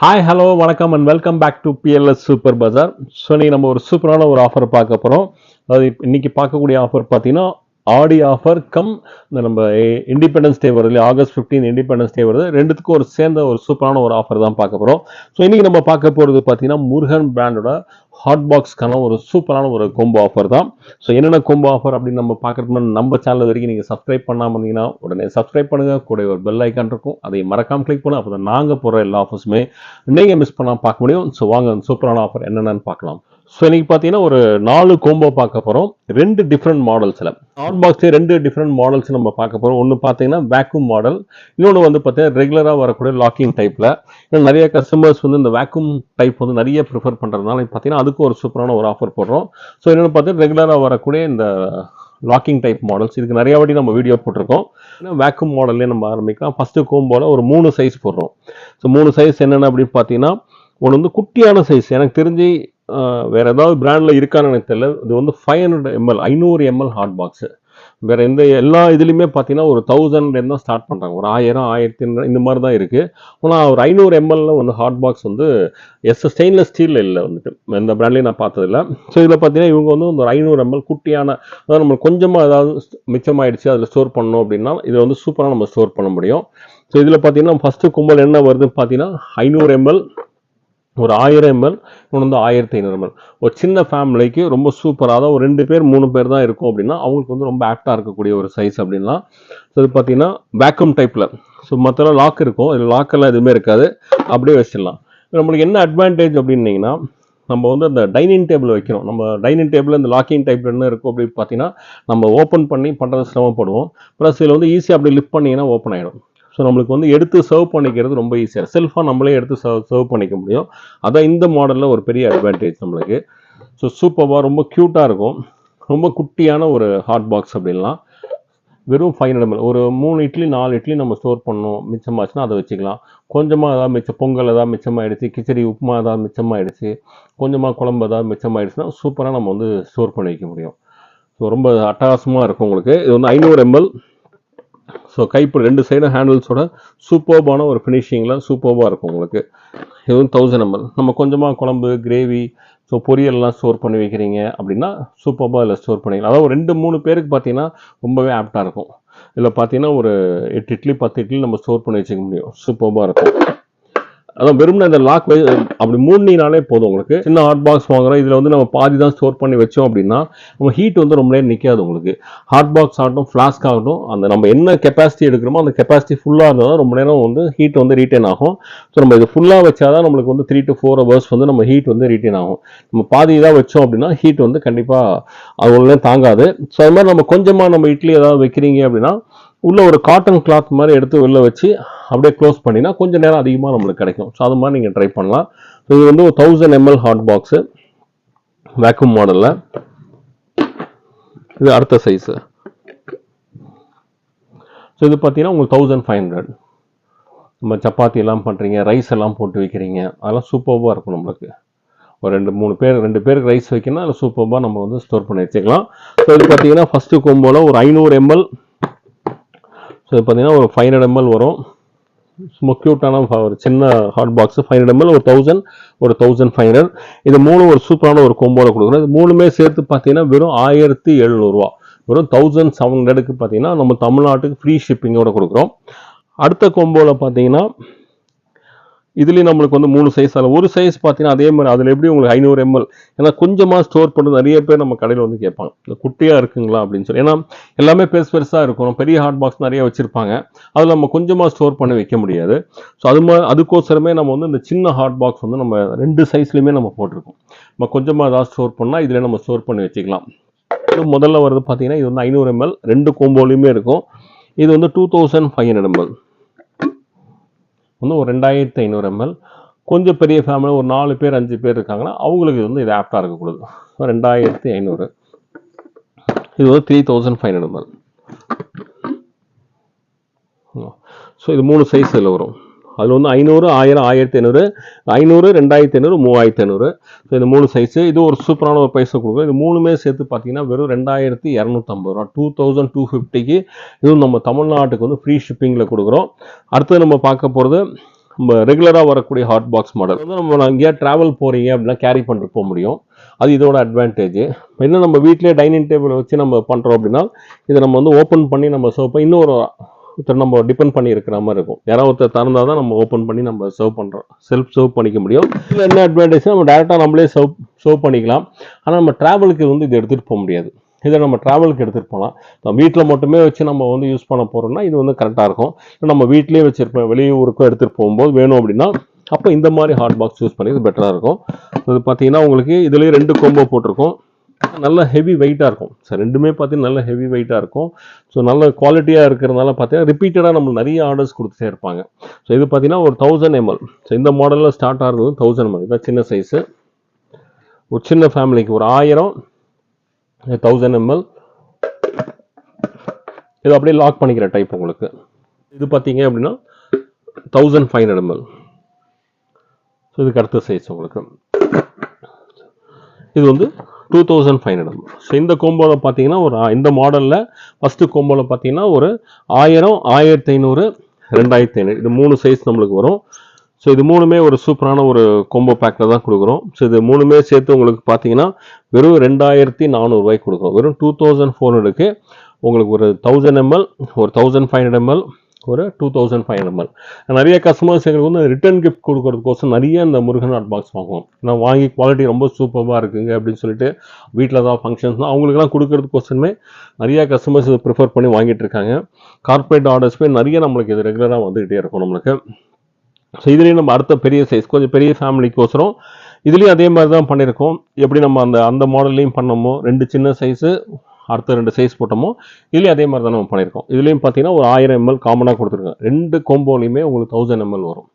Hi hello வணக்கம் and welcome back to PLS super bazaar. So நீங்கள் நம்ம ஒரு சூப்பரான ஒரு ஆஃபர் பார்க்க போகிறோம். அதாவது இன்னைக்கு பார்க்கக்கூடிய ஆஃபர் பார்த்தீங்கன்னா ஆடி ஆஃபர் கம் இந்த நம்ம இண்டிபெண்டன்ஸ் டே வருது இல்லையா, ஆகஸ்ட் 15 இண்டிபெண்டன்ஸ் டே வருது. ரெண்டுத்துக்கும் ஒரு சேர்ந்த ஒரு சூப்பரான ஒரு ஆஃபர் தான் பார்க்க போகிறோம். ஸோ இன்னைக்கு நம்ம பார்க்க போகிறது பார்த்தீங்கன்னா முருகன் பிராண்டோட ஹாட் பாக்ஸ்க்கான ஒரு சூப்பரான ஒரு கோம்போ ஆஃபர் தான். ஸோ என்னென்ன கோம்போ ஆஃபர் அப்படின்னு நம்ம பார்க்கறதுக்கு நம்ம சேனல் வரைக்கும் நீங்கள் சப்ஸ்கிரைப் பண்ணாமல் இருந்தீங்கன்னா உடனே சப்ஸ்கிரைப் பண்ணுங்கள். கூட ஒரு பெல் ஐக்கான் இருக்கும், அதை மறக்காமல் கிளிக் பண்ணு. அப்போ தான் நாங்கள் போடுற எல்லா ஆஃபர்ஸுமே நீங்கள் மிஸ் பண்ணாமல் பார்க்க முடியும். ஸோ வாங்க சூப்பரான ஆஃபர் என்னென்னு பார்க்கலாம். ஸோ இன்னைக்கு பார்த்தீங்கன்னா ஒரு 4 கோம்போ பார்க்க போகிறோம். 2 டிஃப்ரெண்ட் மாடல்ஸில் ஹாட் பாக்ஸே 2 டிஃப்ரெண்ட் மாடல்ஸ் நம்ம பார்க்க போகிறோம். ஒன்று பார்த்தீங்கன்னா வேக்யூம் மாடல், இன்னொன்று வந்து பார்த்தீங்கன்னா ரெகுலராக வரக்கூடிய லாக்கிங் டைப்பில். ஏன்னா நிறைய கஸ்டமர்ஸ் வந்து இந்த வேக்யூம் டைப் வந்து நிறைய ப்ரிஃபர் பண்ணுறதுனால பார்த்தீங்கன்னா அதுக்கு ஒரு சூப்பரான ஒரு ஆஃபர் போடுறோம். ஸோ இன்னொன்று பார்த்தீங்கன்னா ரெகுலராக வரக்கூடிய இந்த லாக்கிங் டைப் மாடல்ஸ், இதுக்கு நிறைய வாட்டி நம்ம வீடியோ போட்டிருக்கோம். வேக்யூம் மாடல்லே நம்ம ஆரம்பிக்கலாம். ஃபஸ்ட்டு கோம்போல ஒரு 3 சைஸ் போடுறோம். ஸோ 3 சைஸ் என்னென்ன அப்படின்னு பார்த்தீங்கன்னா, ஒன்று வந்து குட்டியான சைஸ், எனக்கு தெரிஞ்சு வேற ஏதாவது பிராண்டில் இருக்கான்னு எனக்கு தெரியல. இது வந்து 500 ml 500 ml ஹாட் பாக்ஸு. வேற எந்த எல்லா இதுலையுமே பார்த்தீங்கன்னா ஒரு 1000 தான் ஸ்டார்ட் பண்ணுறாங்க. ஒரு 1000 1500 இந்த மாதிரி தான் இருக்குது. ஆனால் ஒரு 500 ml வந்து ஹாட் பாக்ஸ் வந்து ஸ்டெயின்லெஸ் ஸ்டீலில் இல்லை, வந்துட்டு எந்த பிராண்ட்லையும் நான் பார்த்ததில்ல. ஸோ இதில் பார்த்தீங்கன்னா இவங்க வந்து ஒரு 500 ml குட்டியான, அதாவது நம்ம கொஞ்சமாக ஏதாவது மிச்சமாயிடுச்சு அதில் ஸ்டோர் பண்ணணும் அப்படின்னா இதில் வந்து சூப்பராக நம்ம ஸ்டோர் பண்ண முடியும். ஸோ இதில் பார்த்தீங்கன்னா ஃபஸ்ட்டு கும்பல் என்ன வருதுன்னு பார்த்தீங்கன்னா 500 ml, ஒரு 1000 ml, இன்னொன்று வந்து 1500 ml. ஒரு சின்ன ஃபேமிலிக்கு ரொம்ப சூப்பராக, அதாவது ஒரு 2 பேர் 3 பேர் தான் இருக்கும் அப்படின்னா அவங்களுக்கு வந்து ரொம்ப ஆக்டாக இருக்கக்கூடிய ஒரு சைஸ் அப்படின்னா. ஸோ இது பார்த்தீங்கன்னா வேக்யூம் டைப்பில். ஸோ மற்ற லாக் இருக்கும், இதில் லாக்கெல்லாம் எதுவுமே இருக்காது, அப்படியே வச்சிடலாம். நம்மளுக்கு என்ன அட்வான்டேஜ் அப்படின்னீங்கன்னா, நம்ம வந்து அந்த டைனிங் டேபிள் வைக்கிறோம். நம்ம டைனிங் டேபிள் இந்த லாக்கிங் டைப்பில் என்ன இருக்கும் அப்படின்னு பார்த்தீங்கன்னா, நம்ம ஓப்பன் பண்ணி பண்ணுறது சிரமப்படுவோம். ப்ளஸ் இதில் வந்து ஈஸியாக அப்படி லிஃப்ட் பண்ணிங்கன்னா ஓப்பன் ஆகிடும். ஸோ நம்மளுக்கு வந்து எடுத்து சர்வ் பண்ணிக்கிறது ரொம்ப ஈஸியாக, செல்ஃபாக நம்மளே எடுத்து சர்வ் பண்ணிக்க முடியும். அதான் இந்த மாடலில் ஒரு பெரிய அட்வான்டேஜ் நம்மளுக்கு. ஸோ சூப்பராக ரொம்ப க்யூட்டாக இருக்கும். ரொம்ப குட்டியான ஒரு ஹாட் பாக்ஸ் அப்படின்லாம். வெறும் 500 ml, ஒரு 3 இட்லி 4 இட்லி நம்ம ஸ்டோர் பண்ணணும், மிச்சமாச்சுன்னா அதை வச்சுக்கலாம். கொஞ்சமாக ஏதாவது மிச்சம், பொங்கல் ஏதாவது மிச்சமாகிடுச்சு, கிச்சடி உப்புமா ஏதாவது மிச்சமாகிடுச்சு, கொஞ்சமாக குழம்பு ஏதாவது மிச்சமாகிடுச்சுன்னா சூப்பராக நம்ம வந்து ஸ்டோர் பண்ணி வைக்க முடியும். ஸோ ரொம்ப அட்டகாசமாக இருக்கும் உங்களுக்கு. இது வந்து 500 ml. ஸோ கைப்பிடி 2 சைடும் ஹேண்டில்ஸோட சூப்பர்பான ஒரு ஃபினிஷிங்கில் சூப்பர்பாக இருக்கும் உங்களுக்கு. இது வந்து 1000 ml. நம்ம கொஞ்சமாக குழம்பு, கிரேவி, ஸோ பொரியல்லாம் ஸ்டோர் பண்ணி வைக்கிறீங்க அப்படின்னா சூப்பர்பாக இதில் ஸ்டோர் பண்ணிக்கலாம். அதாவது ஒரு 2-3 பேருக்கு பார்த்தீங்கன்னா ரொம்பவே ஆப்டாக இருக்கும். இதில் பார்த்தீங்கன்னா ஒரு 8 இட்லி 10 இட்லி நம்ம ஸ்டோர் பண்ணி வச்சுக்க முடியும். சூப்பர்பாக இருக்கும். அதான் வெறும்னா இந்த லாக் அப்படி மூடினாலே போதும் உங்களுக்கு. சின்ன ஹாட் பாக்ஸ் வாங்குறோம், இதில் வந்து நம்ம பாதி தான் ஸ்டோர் பண்ணி வச்சோம் அப்படின்னா நம்ம ஹீட் வந்து ரொம்ப நேரம் நிற்காது உங்களுக்கு. ஹாட் பாக்ஸ் ஆகட்டும், ஃப்ளாஸ்க் ஆகட்டும், அந்த நம்ம என்ன கெப்பாசிட்டி எடுக்கிறோமோ அந்த கெப்பாசிட்டி ஃபுல்லாக இருந்தால் தான் ரொம்ப நேரம் வந்து ஹீட் வந்து ரீட்டைன் ஆகும். ஸோ நம்ம இது ஃபுல்லாக வச்சாதான் நம்மளுக்கு வந்து 3 to 4 hours வந்து நம்ம ஹீட் வந்து ரீட்டைன் ஆகும். நம்ம பாதி தான் வச்சோம் அப்படின்னா ஹீட் வந்து கண்டிப்பாக அவ்வளோ தாங்காது. ஸோ அது மாதிரி நம்ம கொஞ்சமாக நம்ம இட்லி ஏதாவது வைக்கிறீங்க அப்படின்னா உள்ள ஒரு காட்டன் கிளாத் மாதிரி எடுத்து வெளில வச்சு அப்படியே க்ளோஸ் பண்ணினா கொஞ்சம் நேரம் அதிகமாக நம்மளுக்கு கிடைக்கும். ஸோ அது மாதிரி நீங்கள் ட்ரை பண்ணலாம். ஸோ இது வந்து ஒரு 1000 ml ஹாட் பாக்ஸு வேக்யூம் மாடலில். இது அடுத்த சைஸு. ஸோ இது பார்த்தீங்கன்னா உங்களுக்கு 1500. நம்ம சப்பாத்தி எல்லாம் பண்ணுறீங்க, ரைஸ் எல்லாம் போட்டு வைக்கிறீங்க, அதெல்லாம் சூப்பர்பாக இருக்கும் நம்மளுக்கு. ஒரு 2 பேருக்கு ரைஸ் வைக்கணும், அதில் சூப்பர்பாக நம்ம வந்து ஸ்டோர் பண்ணி வச்சுக்கலாம். ஸோ இது பார்த்தீங்கன்னா ஃபஸ்ட்டு கோம்போவில் ஒரு 500 ml. ஸோ இது பார்த்தீங்கன்னா ஒரு 500 ml வரும். சும்மா க்யூட்டான ஒரு சின்ன ஹாட் பாக்ஸ் 500 ml, ஒரு 1000, ஒரு 1500. இது 3 ஒரு சூப்பரான ஒரு கோம்போவில் கொடுக்குறோம். இது 3மே சேர்த்து பார்த்தீங்கன்னா வெறும் 1700 ரூபா. வெறும் 1700க்கு பார்த்தீங்கன்னா நம்ம தமிழ்நாட்டுக்கு ஃப்ரீ ஷிப்பிங்கோட கொடுக்குறோம். அடுத்த கோம்போவில் பார்த்தீங்கன்னா இதுலேயும் நம்மளுக்கு வந்து 3 சைஸ். அதில் ஒரு சைஸ் பார்த்தீங்கன்னா அதே மாதிரி அதில் எப்படி உங்களுக்கு 500 ml, ஏன்னா கொஞ்சமாக ஸ்டோர் பண்ணுறது நிறைய பேர் நம்ம கடையில் வந்து கேட்பாங்க, இந்த குட்டியாக இருக்குங்களா அப்படின்னு சொல்லி. ஏன்னா எல்லாமே பெருசாக இருக்கும், பெரிய ஹாட் பாக்ஸ் நிறைய வச்சுருப்பாங்க, அதில் நம்ம கொஞ்சமாக ஸ்டோர் பண்ணி வைக்க முடியாது. ஸோ அதுக்கோசரமே நம்ம வந்து இந்த சின்ன ஹாட் பாக்ஸ் வந்து நம்ம 2 சைஸ்லையுமே நம்ம போட்டிருக்கோம். நம்ம கொஞ்சமாக ஏதாவது ஸ்டோர் பண்ணால் இதில் நம்ம ஸ்டோர் பண்ணி வச்சுக்கலாம். முதல்ல வருது பார்த்தீங்கன்னா இது வந்து 500 ml, 2 கோம்போலையுமே இருக்கும். இது வந்து 2500 ml, வந்து ஒரு 2500 ml. கொஞ்சம் பெரிய ஃபேமிலி, ஒரு 4 பேர் 5 பேர் இருக்காங்கன்னா அவங்களுக்கு வந்து இது ஆப்டாக இருக்கக்கூடாது. 2500. இது வந்து 3500 ml. ஸோ இது 3 சைஸ் இதில் வரும். அதில் வந்து 500, 1000, 1500, 500, 2500, 3500. ஸோ இது 3 சைஸு. இது ஒரு சூப்பரான ஒரு ப்ரைஸை கொடுக்கும். இது 3மே சேர்த்து பார்த்தீங்கன்னா வெறும் 2250 ரூபா, 2250க்கு இதுவும் நம்ம தமிழ்நாட்டுக்கு வந்து ஃப்ரீ ஷிப்பிங்கில் கொடுக்குறோம். அடுத்தது நம்ம பார்க்க போகிறது நம்ம ரெகுலராக வரக்கூடிய ஹாட் பாக்ஸ் மாடல் வந்து நம்ம எங்கேயா ட்ராவல் போகிறீங்க அப்படின்னா கேரி பண்ணிட்டு போக முடியும். அது இதோட அட்வான்டேஜ். இன்னும் நம்ம வீட்டிலே டைனிங் டேபிள் வச்சு நம்ம பண்ணுறோம் அப்படின்னா இதை நம்ம வந்து ஓப்பன் பண்ணி நம்ம சர்வ் பண்ணி இன்னொரு ஒருத்தர் நம்ம டிபெண்ட் பண்ணி இருக்கிற மாதிரி இருக்கும். யாராவது ஒருத்தர் திறந்தால் தான் நம்ம ஓப்பன் பண்ணி நம்ம சர்வ் பண்ணுறோம், செல்ஃப் சர்வ் பண்ணிக்க முடியும். இதில் என்ன அட்வான்டேஜ், நம்ம டேரெக்டாக நம்மளே சர்வ் பண்ணிக்கலாம். ஆனால் நம்ம ட்ராவலுக்கு வந்து இது எடுத்துகிட்டு போக முடியாது. இதை நம்ம ட்ராவலுக்கு எடுத்துகிட்டு போகலாம். நம்ம வீட்டில் மட்டுமே வச்சு நம்ம வந்து யூஸ் பண்ண போகிறோம்னா இது வந்து கரெக்டாக இருக்கும். நம்ம வீட்டிலே வச்சுருப்போம், வெளியூருக்கும் எடுத்துகிட்டு போகும்போது வேணும் அப்படின்னா அப்போ இந்த மாதிரி ஹாட் பாக்ஸ் யூஸ் பண்ணி இது பெட்டராக இருக்கும். இது பார்த்தீங்கன்னா உங்களுக்கு இதுலேயே 2 கோம்போ போட்டிருக்கோம். நல்ல ஹெவி வெயிட்டாக இருக்கும். ஸோ ரெண்டுமே பார்த்தீங்கன்னா நல்ல ஹெவி வெயிட்டாக இருக்கும். ஸோ நல்ல குவாலிட்டியாக இருக்கிறதுனால பார்த்தீங்கன்னா ரிப்பீட்டடாக நம்ம நிறைய ஆர்டர்ஸ் கொடுத்துட்டே இருப்பாங்க. ஸோ இது பார்த்தீங்கன்னா ஒரு 1000 ml. ஸோ இந்த மாடலில் ஸ்டார்ட் ஆகிறது 1000 ml. இதான் சின்ன சைஸு. ஒரு சின்ன ஃபேமிலிக்கு ஒரு 1000 ml. இது அப்படியே லாக் பண்ணிக்கிற டைப் உங்களுக்கு. இது பார்த்தீங்க அப்படின்னா 1500 ml. ஸோ இதுக்கு அடுத்த சைஸ் உங்களுக்கு. இது வந்து 2500 ml. ஸோ இந்த கோம்போவில் பார்த்தீங்கன்னா ஒரு இந்த மாடலில் ஃபஸ்ட்டு கோம்போவில் பார்த்தீங்கன்னா ஒரு 1000, 1500, 2500 இது 3 சைஸ் நம்மளுக்கு வரும். ஸோ இது 3மே ஒரு சூப்பரான ஒரு கோம்போ பேக்கில் தான் கொடுக்குறோம். ஸோ இது 3மே சேர்த்து உங்களுக்கு பார்த்தீங்கன்னா வெறும் 2400 கொடுக்குறோம். வெறும் 2400க்கு உங்களுக்கு ஒரு 1000 ml, ஒரு 1500 ml, ஒரு 2500 ml. நிறைய கஸ்டமர்ஸ் எங்களுக்கு வந்து ரிட்டர்ன் கிஃப்ட் கொடுக்கறதுக்கோசம் நிறைய இந்த முருகன் ஹாட் பாக்ஸ் வாங்குவோம். நான் வாங்கி குவாலிட்டி ரொம்ப சூப்பராக இருக்குங்க அப்படின்னு சொல்லிட்டு வீட்டில் தான் ஃபங்க்ஷன்ஸ்னால் அவங்களுக்குலாம் கொடுக்கறதுக்கோசமே நிறைய கஸ்டமர்ஸ் இதை ப்ரிஃபர் பண்ணி வாங்கிட்டு இருக்காங்க. கார்பரேட் ஆர்டர்ஸ்மே நிறைய நம்மளுக்கு இது ரெகுலராக வந்துகிட்டே இருக்கும் நம்மளுக்கு. ஸோ இதுலேயும் நம்ம அடுத்த பெரிய சைஸ் கொஞ்சம் பெரிய ஃபேமிலிக்கோசரம் இதுலேயும் அதே மாதிரி தான் பண்ணியிருக்கோம். எப்படி நம்ம அந்த மாடல்லையும் பண்ணோமோ 2 சின்ன சைஸு அடுத்த 2 சைஸ் போட்டோமோ இதுலேயும் அதே மாதிரி தான் நம்ம பண்ணியிருக்கோம். இதுலேயும் பார்த்தீங்கன்னா ஒரு 1000 ml காமனாக கொடுத்துருக்கோம். 2 கோம்போலையுமே உங்களுக்கு 1000 ml வரும்.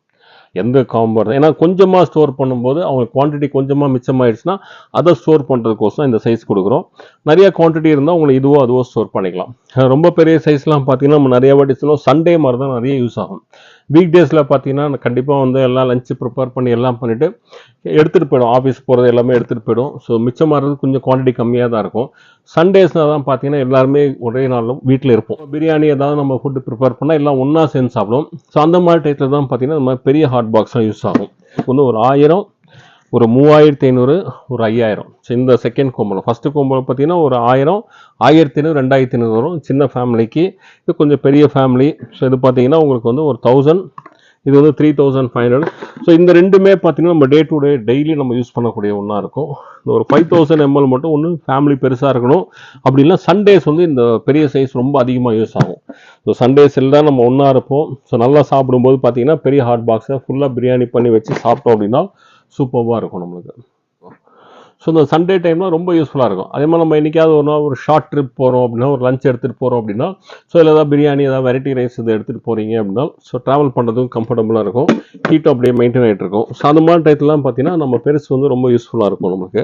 எந்த காம்போ, ஏன்னா கொஞ்சமாக ஸ்டோர் பண்ணும்போது அவங்களுக்கு குவான்டிட்டி கொஞ்சமாக மிச்சமாயிடுச்சுன்னா அதை ஸ்டோர் பண்ணுறதுக்கோசம் இந்த சைஸ் கொடுக்குறோம். நிறைய குவான்டிட்டி இருந்தால் உங்களுக்கு அதுவோ ஸ்டோர் பண்ணிக்கலாம். ரொம்ப பெரிய சைஸ்லாம் பார்த்தீங்கன்னா நம்ம நிறைய வாட்டி சொல்லுவோம், சண்டே மாதிரி தான் நிறைய யூஸ் ஆகும். வீக் டேஸில் பார்த்தீங்கன்னா கண்டிப்பாக வந்து எல்லாம் லஞ்சு ப்ரிப்பேர் பண்ணி எல்லாம் பண்ணிவிட்டு எடுத்துகிட்டு போயிடும், ஆஃபீஸ் போகிறது எல்லாமே எடுத்துகிட்டு போயிடும். ஸோ மிச்சமாகிறது கொஞ்சம் குவான்டிட்டி கம்மியாக தான் இருக்கும். சண்டேஸில் தான் பார்த்தீங்கன்னா எல்லாருமே ஒரே நாளும் வீட்டில் இருப்போம். பிரியாணி ஏதாவது நம்ம ஃபுட்டு ப்ரிப்பேர் பண்ணால் எல்லாம் ஒன்றா சேர்ந்து சாப்பிடும். ஸோ அந்த மாதிரி டைத்தில் தான் பார்த்தீங்கன்னா இந்த மாதிரி பெரிய ஹாட் பாக்ஸாக யூஸ் ஆகும். வந்து ஒரு 1000, ஒரு 3500, ஒரு 5000. ஸோ இந்த செகண்ட் கோம்போவில் ஃபஸ்ட்டு கோம்போவில் பார்த்தீங்கன்னா ஒரு 1000, 1500, 2500 வரும் சின்ன ஃபேமிலிக்கு. இது கொஞ்சம் பெரிய ஃபேமிலி. ஸோ இது பார்த்தீங்கன்னா உங்களுக்கு வந்து ஒரு 1000, இது வந்து 3500. ஸோ இந்த ரெண்டுமே பார்த்தீங்கன்னா நம்ம டே டு டே டெய்லி நம்ம யூஸ் பண்ணக்கூடிய ஒன்றா இருக்கும். இந்த ஒரு 5000 ml மட்டும் ஒன்று ஃபேமிலி பெருசாக இருக்கணும். அப்படின்னா சண்டேஸ் வந்து இந்த பெரிய சைஸ் ரொம்ப அதிகமாக யூஸ் ஆகும். ஸோ சண்டேஸ் எல்லாம் நம்ம ஒன்றா இருப்போம். ஸோ நல்லா சாப்பிடும்போது பார்த்தீங்கன்னா பெரிய ஹாட் பாக்ஸை ஃபுல்லாக பிரியாணி பண்ணி வச்சு சாப்பிட்டோம் அப்படின்னா சூப்பராக இருக்கும் நம்மளுக்கு. ஸோ இந்த சண்டே டைம்லாம் ரொம்ப யூஸ்ஃபுல்லாக இருக்கும். அதே மாதிரி நம்ம என்றைக்காவது ஒரு நாள் ஒரு ஷார்ட் ட்ரிப் போகிறோம் அப்படின்னா, ஒரு லஞ்ச் எடுத்துகிட்டு போகிறோம் அப்படின்னா, ஸோ இதில் ஏதாவது பிரியாணி ஏதாவது வெரைட்டி ரைஸ் இதை எடுத்துகிட்டு போகிறீங்க அப்படின்னா ஸோ ட்ராவல் பண்ணுறதுக்கும் கம்ஃபர்டபுளாக இருக்கும். ஹீட்டும் அப்படியே மெயின்டைன் ஆகிட்டு இருக்கும். ஸோ அந்த மாதிரி டைத்துலாம் பார்த்தீங்கன்னா நம்ம பெருசு வந்து ரொம்ப யூஸ்ஃபுல்லாக இருக்கும் நமக்கு.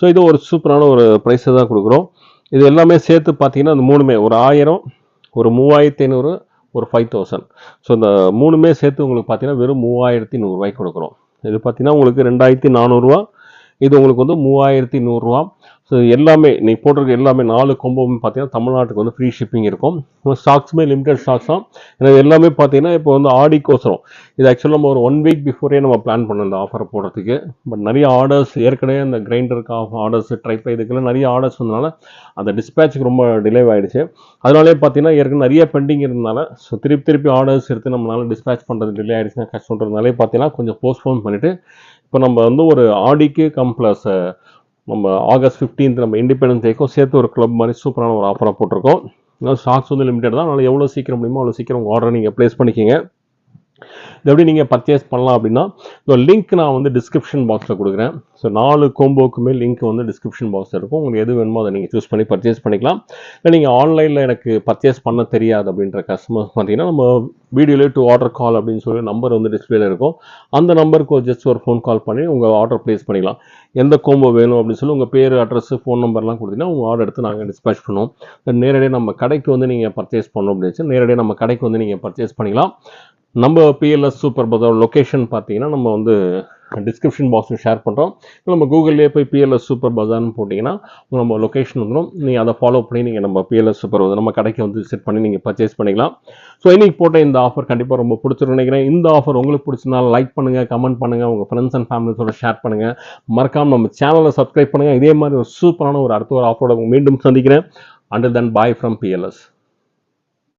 ஸோ இது ஒரு சூப்பரான ஒரு ப்ரைஸை தான் கொடுக்குறோம். இது எல்லாமே சேர்த்து பார்த்தீங்கன்னா அந்த 3மே ஒரு 1000, ஒரு 3500, ஒரு 5000. ஸோ இந்த 3மே சேர்த்து உங்களுக்கு பார்த்தீங்கன்னா வெறும் 3100 கொடுக்குறோம். இது பார்த்தீங்கன்னா உங்களுக்கு 2400. இது உங்களுக்கு வந்து 3100. ஸோ எல்லாமே நீ போட்டிருக்க எல்லாமே 4 கோம்போவும் பார்த்தீங்கன்னா தமிழ்நாட்டுக்கு வந்து ஃப்ரீ ஷிப்பிங் இருக்கும். ஸ்டாக்ஸுமே லிமிடெட் ஸ்டாக்ஸ் தான். ஏன்னா எல்லாமே பார்த்தீங்கன்னா இப்போ வந்து ஆடிக்கோசரம் இது ஆக்சுவலாக நம்ம ஒரு 1 வீக் பிஃபோரே நம்ம பிளான் பண்ணோம் இந்த ஆஃபரை போடுறதுக்கு. பட் நிறைய ஆர்டர்ஸ் ஏற்கனவே அந்த கிரைண்டருக்கு ஆர்டர்ஸ் ட்ரைப்பை இதுக்கெல்லாம் நிறைய ஆர்டர்ஸ் வந்தனால அந்த டிஸ்பேச்சுக்கு ரொம்ப டிலே ஆகிடுச்சு. அதனாலே பார்த்தீங்கன்னா ஏற்கனவே நிறைய பெண்டிங் இருந்தனால ஸோ திருப்பி ஆர்டர்ஸ் எடுத்து நம்மளால டிஸ்பேச் பண்ணுறது டிலே ஆகிடுச்சுன்னா கஷ்டன்றதுனாலே பார்த்தீங்கன்னா கொஞ்சம் போஸ்ட்போன் பண்ணிவிட்டு இப்போ நம்ம வந்து ஒரு ஆடிக்கு ப்ளஸ் நம்ம ஆகஸ்ட் 15th நம்ம இண்டிபெண்டன்ஸ் டேக்கும் சேர்த்து ஒரு கிளப் மாதிரி சூப்பரான ஒரு ஆஃபராக போட்டிருக்கோம். ஸ்டாக்ஸ் வந்து லிமிடெட் தான். அதனால் எவ்வளோ சீக்கிரம் முடியுமோ அவ்வளோ சீக்கிரம் உங்கள் ஆர்டரை நீங்கள் ப்ளேஸ் பண்ணிக்கிங்க. இது எப்படி நீங்கள் பர்ச்சேஸ் பண்ணலாம் அப்படின்னா இந்த லிங்க் நான் வந்து டிஸ்கிரிப்ஷன் பாக்ஸில் கொடுக்குறேன். ஸோ 4 கோம்போக்குமே லிங்க் வந்து டிஸ்கிரிப்ஷன் பாக்ஸில் இருக்கும். உங்களுக்கு எது வேணுமோ அதை நீங்கள் சூஸ் பண்ணி பர்ச்சேஸ் பண்ணிக்கலாம். இல்லை நீங்கள் ஆன்லைனில் எனக்கு பர்ச்சேஸ் பண்ண தெரியாது அப்படின்ற கஸ்டமர்ஸ் பார்த்தீங்கன்னா நம்ம வீடியோலே டு ஆர்டர் கால் அப்படின்னு சொல்லி நம்பர் வந்து டிஸ்பிளேல இருக்கும். அந்த நம்பருக்கு ஜஸ்ட் ஒரு ஃபோன் கால் பண்ணி உங்கள் ஆர்டர் ப்ளேஸ் பண்ணிக்கலாம். எந்த கோம்போ வேணும் அப்படின்னு சொல்லி உங்கள் பேர், அட்ரஸ், ஃபோன் நம்பர்லாம் கொடுத்தீங்கன்னா உங்கள் ஆர்டர் எடுத்து நாங்கள் டிஸ்பேச் பண்ணுவோம். நேரடியாக நம்ம கடைக்கு வந்து நீங்கள் பர்ச்சேஸ் பண்ணணும் அப்படின்னு நேரடியாக நம்ம கடைக்கு வந்து நீங்கள் பர்ச்சேஸ் பண்ணிக்கலாம். நம்ம பிஎல்எஸ் சூப்பர் பஜார் லொக்கேஷன் பார்த்தீங்கன்னா நம்ம வந்து டிஸ்கிரிப்ஷன் பாக்ஸில் ஷேர் பண்ணுறோம். நம்ம கூகுள்லேயே போய் பிஎல்எஸ் சூப்பர் பஜார்னு போட்டிங்கன்னா நம்ம லொக்கேஷன் வந்துடும். நீங்கள் அதை ஃபாலோ பண்ணி நீங்கள் நம்ம பிஎல்எஸ் சூப்பர் பஜார் நம்ம கடைக்கு வந்து விசிட் பண்ணி நீங்கள் பர்ச்சேஸ் பண்ணிக்கலாம். ஸோ இன்னைக்கு போட்ட இந்த ஆஃபர் கண்டிப்பாக ரொம்ப பிடிச்சிருன்னு நினைக்கிறேன். இந்த ஆஃபர் உங்களுக்கு பிடிச்சிருந்தாலும் லைக் பண்ணுங்கள், கமெண்ட் பண்ணுங்கள், உங்கள் ஃப்ரெண்ட்ஸ் அண்ட் ஃபேமிலிஸோட ஷேர் பண்ணுங்கள். மறக்காமல் நம்ம சேனலை சப்ஸ்கிரைப் பண்ணுங்கள். இதே மாதிரி ஒரு சூப்பரான அடுத்த ஒரு ஆஃபரோட மீண்டும் சந்திக்கிறேன். Until then, bye from PLS.